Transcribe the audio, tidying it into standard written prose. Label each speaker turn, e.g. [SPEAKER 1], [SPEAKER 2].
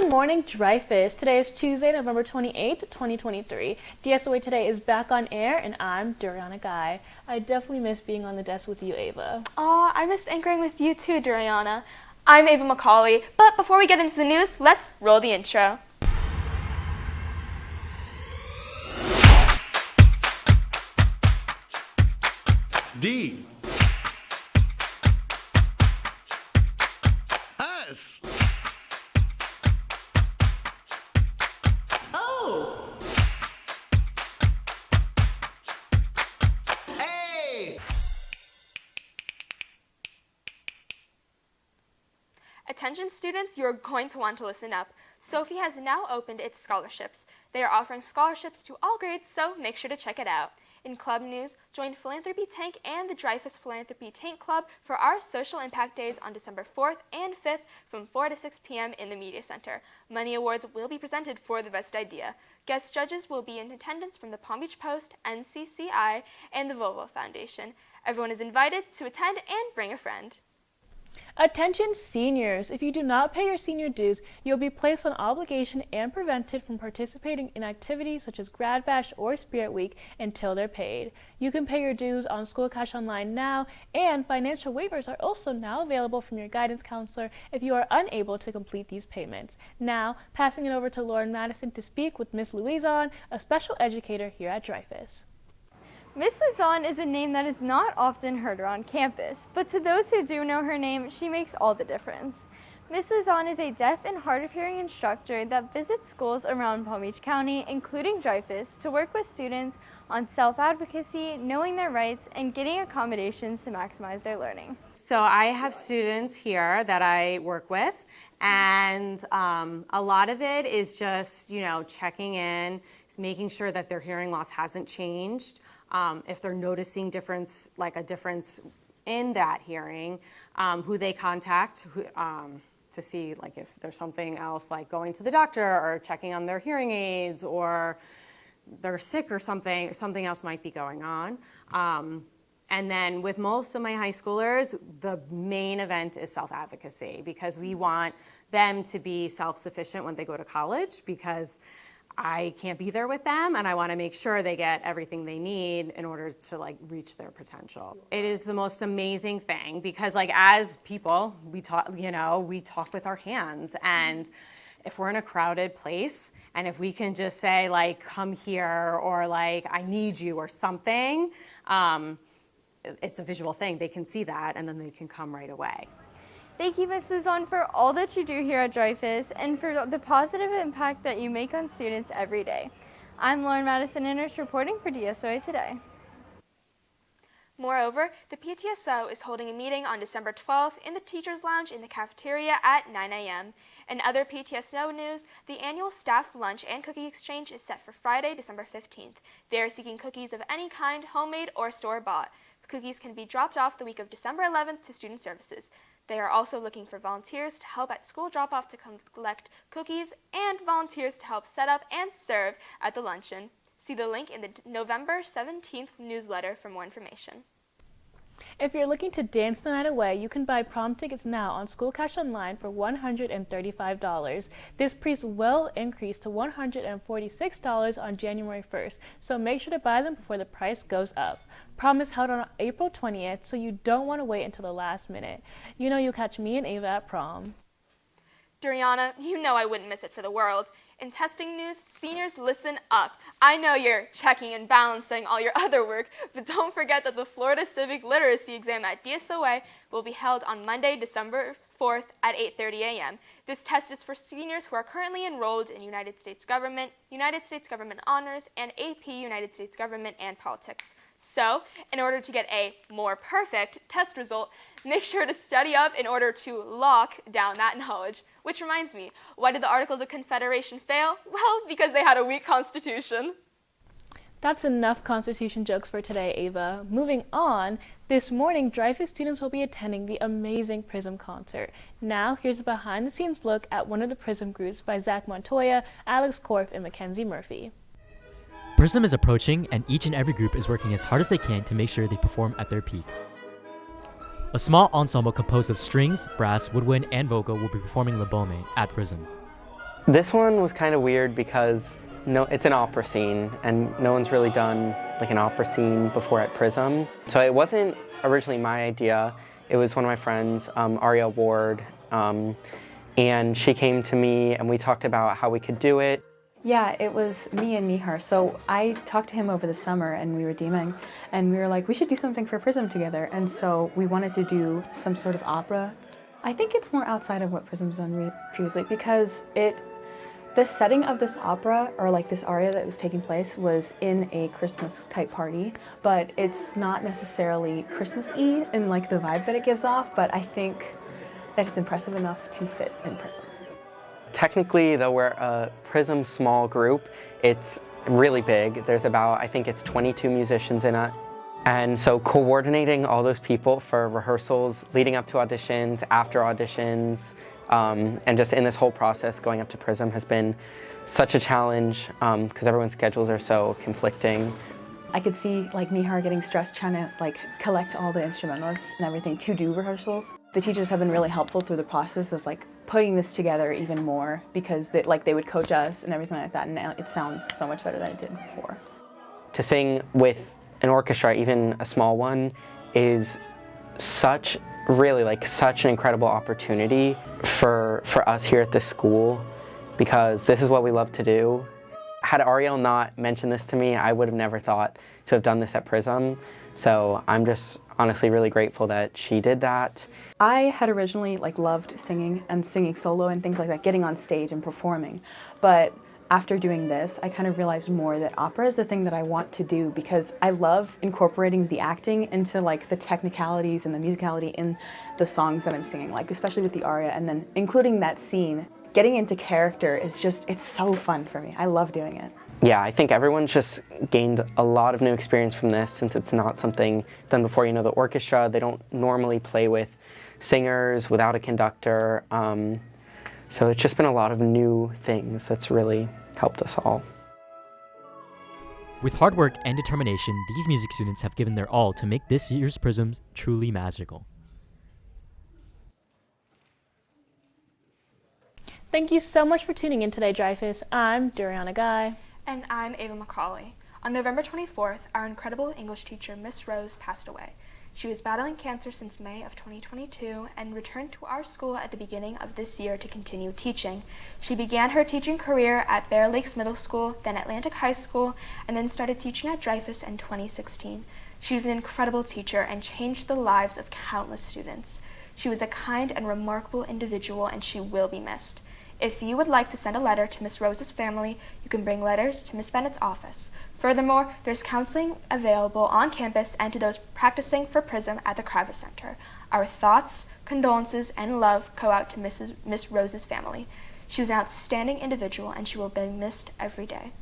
[SPEAKER 1] Good morning, Dreyfus. Today is Tuesday, November 28th, 2023. DSOA Today is back on air, and I'm Duriana Guy. I definitely miss being on the desk with you, Ava.
[SPEAKER 2] Aw, I missed anchoring with you too, Duriana. I'm Ava McCauley, but before we get into the news, let's roll the intro.
[SPEAKER 3] D S
[SPEAKER 1] Oh!
[SPEAKER 3] A.
[SPEAKER 2] Attention students, you're going to want to listen up. Sophie has now opened its scholarships. They are offering scholarships to all grades, so make sure to check it out. In club news, join Philanthropy Tank and the Dreyfus Philanthropy Tank Club for our Social Impact Days on December 4th and 5th from 4 to 6 p.m. in the Media Center. Money awards will be presented for the best idea. Guest judges will be in attendance from the Palm Beach Post, NCCI, and the Volvo Foundation. Everyone is invited to attend and bring a friend.
[SPEAKER 1] Attention seniors! If you do not pay your senior dues, you'll be placed on obligation and prevented from participating in activities such as Grad Bash or Spirit Week until they're paid. You can pay your dues on School Cash Online now, and financial waivers are also now available from your guidance counselor if you are unable to complete these payments. Now, passing it over to Lauren Madison to speak with Miss Louison, a special educator here at Dreyfus.
[SPEAKER 4] Miss Luzon is a name that is not often heard around campus, but to those who do know her name, she makes all the difference. Miss Luzon is a deaf and hard of hearing instructor that visits schools around Palm Beach County, including Dreyfus, to work with students on self-advocacy, knowing their rights, and getting accommodations to maximize their learning.
[SPEAKER 5] So I have students here that I work with, and a lot of it is just, checking in, making sure that their hearing loss hasn't changed. If they're noticing a difference in that hearing, who they contact to see if there's something else, like going to the doctor or checking on their hearing aids, or they're sick or something else might be going on. And then with most of my high schoolers, the main event is self-advocacy, because we want them to be self-sufficient when they go to college, because I can't be there with them, and I want to make sure they get everything they need in order to reach their potential. It is the most amazing thing, because as people, we talk with our hands, and if we're in a crowded place, and if we can just say come here, or I need you, or something, it's a visual thing. They can see that, and then they can come right away.
[SPEAKER 4] Thank you, Miss Luzon, for all that you do here at Dreyfus and for the positive impact that you make on students every day. I'm Lauren Madison Inners reporting for DSOA Today.
[SPEAKER 2] Moreover, the PTSO is holding a meeting on December 12th in the Teachers Lounge in the cafeteria at 9 a.m. In other PTSO news, the annual staff lunch and cookie exchange is set for Friday, December 15th. They are seeking cookies of any kind, homemade or store-bought. Cookies can be dropped off the week of December 11th to Student Services. They are also looking for volunteers to help at school drop-off to collect cookies, and volunteers to help set up and serve at the luncheon. See the link in the November 17th newsletter for more information.
[SPEAKER 1] If you're looking to dance the night away, you can buy prom tickets now on School Cash Online for $135. This price will increase to $146 on January 1st, so make sure to buy them before the price goes up. Prom is held on April 20th, so you don't want to wait until the last minute. You'll catch me and Ava at prom.
[SPEAKER 2] Duriana, I wouldn't miss it for the world. In testing news, seniors, listen up. I know you're checking and balancing all your other work, but don't forget that the Florida Civic Literacy exam at DSOA will be held on Monday, December 4th at 8:30 a.m. This test is for seniors who are currently enrolled in United States Government Honors, and AP United States Government and Politics. So, in order to get a more perfect test result, make sure to study up in order to lock down that knowledge. Which reminds me, why did the Articles of Confederation fail? Well, because they had a weak constitution.
[SPEAKER 1] That's enough Constitution jokes for today, Ava. Moving on, this morning, Dreyfus students will be attending the amazing Prism concert. Now, here's a behind-the-scenes look at one of the Prism groups by Zach Montoya, Alex Korf, and Mackenzie Murphy.
[SPEAKER 6] Prism is approaching, and each and every group is working as hard as they can to make sure they perform at their peak. A small ensemble composed of strings, brass, woodwind, and vocal will be performing Le Baume at Prism.
[SPEAKER 7] This one was kind of weird because it's an opera scene, and no one's really done like an opera scene before at Prism. So it wasn't originally my idea. It was one of my friends, Ariel Ward, and she came to me and we talked about how we could do it.
[SPEAKER 8] Yeah, it was me and Mihar. So I talked to him over the summer and we were DMing and we were like, we should do something for Prism together. And so we wanted to do some sort of opera. I think it's more outside of what Prism's done previously because the setting of this opera, or like this aria that was taking place, was in a Christmas type party, but it's not necessarily Christmas-y in like the vibe that it gives off, but I think that it's impressive enough to fit in Prism.
[SPEAKER 7] Technically, though we're a Prism small group, it's really big. There's about, I think it's 22 musicians in it. And so coordinating all those people for rehearsals, leading up to auditions, after auditions, and just in this whole process going up to Prism has been such a challenge because everyone's schedules are so conflicting.
[SPEAKER 8] I could see like Mihar getting stressed trying to like collect all the instrumentalists and everything to do rehearsals. The teachers have been really helpful through the process of like putting this together even more because they would coach us and everything like that, and now it sounds so much better than it did before.
[SPEAKER 7] To sing with an orchestra, even a small one, is such an incredible opportunity for us here at this school because this is what we love to do. Had Ariel not mentioned this to me, I would have never thought to have done this at Prism. So I'm just honestly really grateful that she did that.
[SPEAKER 8] I had originally like loved singing and singing solo and things like that, getting on stage and performing. But after doing this, I kind of realized more that opera is the thing that I want to do because I love incorporating the acting into like the technicalities and the musicality in the songs that I'm singing, like especially with the aria, and then including that scene. Getting into character is just, it's so fun for me. I love doing it.
[SPEAKER 7] Yeah, I think everyone's just gained a lot of new experience from this since it's not something done before. You know, the orchestra, they don't normally play with singers without a conductor. So it's just been a lot of new things that's really helped us all.
[SPEAKER 6] With hard work and determination, these music students have given their all to make this year's Prisms truly magical.
[SPEAKER 1] Thank you so much for tuning in today, Dreyfus. I'm Duriana Guy.
[SPEAKER 2] And I'm Ava McCauley. On November 24th, our incredible English teacher, Miss Rose, passed away. She was battling cancer since May of 2022 and returned to our school at the beginning of this year to continue teaching. She began her teaching career at Bear Lakes Middle School, then Atlantic High School, and then started teaching at Dreyfus in 2016. She was an incredible teacher and changed the lives of countless students. She was a kind and remarkable individual, and she will be missed. If you would like to send a letter to Miss Rose's family, you can bring letters to Miss Bennett's office. Furthermore, there's counseling available on campus and to those practicing for Prism at the Kravis Center. Our thoughts, condolences, and love go out to Miss Rose's family. She was an outstanding individual, and she will be missed every day.